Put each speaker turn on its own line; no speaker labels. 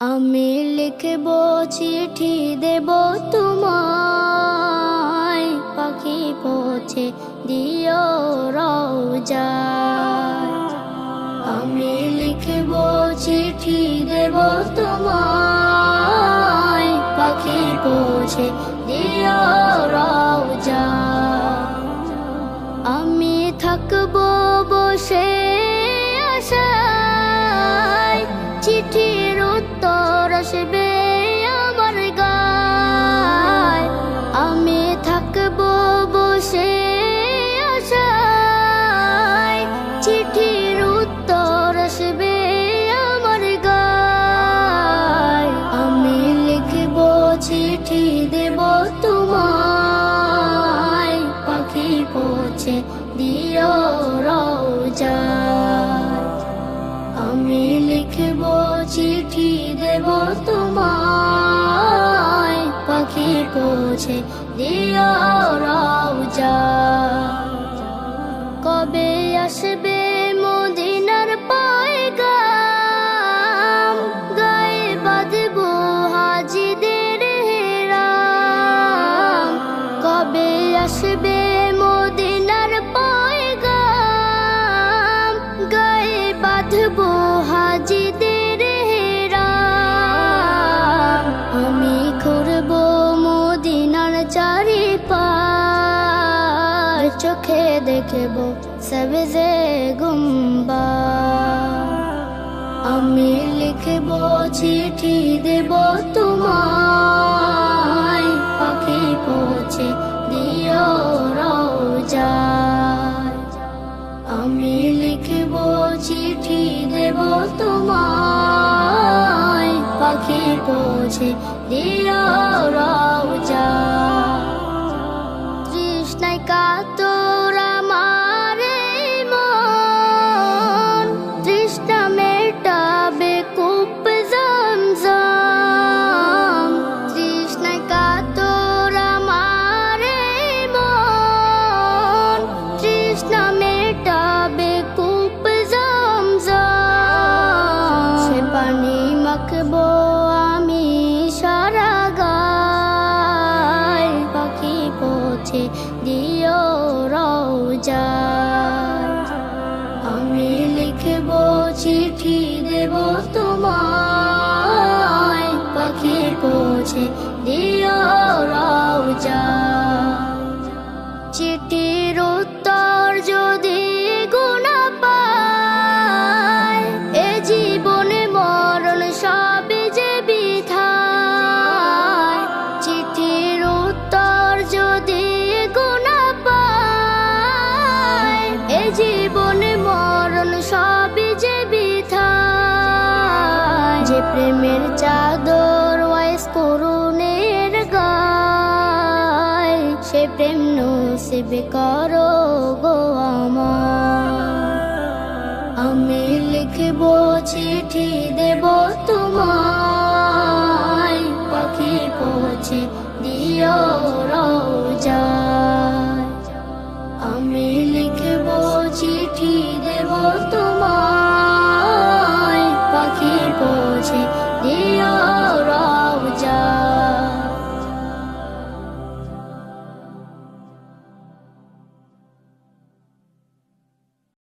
আমি লিখব চিঠি দেব তোমায়, পাখি পৌঁছে দিও রওজায়। আমি লিখব চিঠি দেব তোমায়, পাখি পৌঁছে দিও রওজায়। আমি থাকব বসে আশায়, চিঠির উত্তর আসবে আমার গায়। আমি থাকব বসে আশায়, চিঠির উত্তর আসবে আমার গায়। আমি লিখব চিঠি দেব তোমায়, পাখি পৌঁছে দিও রওজায়। আমি লিখব চিঠি দেব তোমায়, পাখি পৌঁছে দিও রওজায়। কবে আসবে মদিনার পয়গাম, গায়ে বাঁধব হাজিদের হেরাম। কবে আসবে মদিনার পয়গাম, গায়ে বাঁধব হাজিদের হেরাম। আমি ঘুরব মদিনার চারিপাশ, চোখে দেখব সবজে গুম্বাদ। আমি লিখব চিঠি দেব তোমায়, পাখি পৌঁছে দিও রওজায়। আমি লিখব চিঠি দেব তোমায়, পাখি পৌঁছে দিও রওজায়। তৃষ্ণায় কাতর আমার এই মন, তৃষ্ণা মেটাবে কূপ জমজম। তৃষ্ণায় কাতর আমার এই মন, তৃষ্ণা মেটাবে কূপ জমজম। সে পানি মাখবো আমি সারা গায়, পাখি পৌঁছে দিও রওজায়। আমি লিখব চিঠি দেব তোমায়, পাখি পৌঁছে দিও রওজায়। চিঠির উত্তর যদি গুনা পায়, এ জীবনে মরণ সবই যে বিধায়। চিঠির উত্তর যদি গুনা পায়, এ জীবনে মরণ সবই যে বিধায়। যে প্রেমের চাদর ওয়াইস করুণের গায়, সে প্রেম নসিব করো গো আমার। আমি লিখব চিঠি দেব তোমায়, পাখি পৌঁছে দিও রওজায়। আমি লিখব চিঠি দেব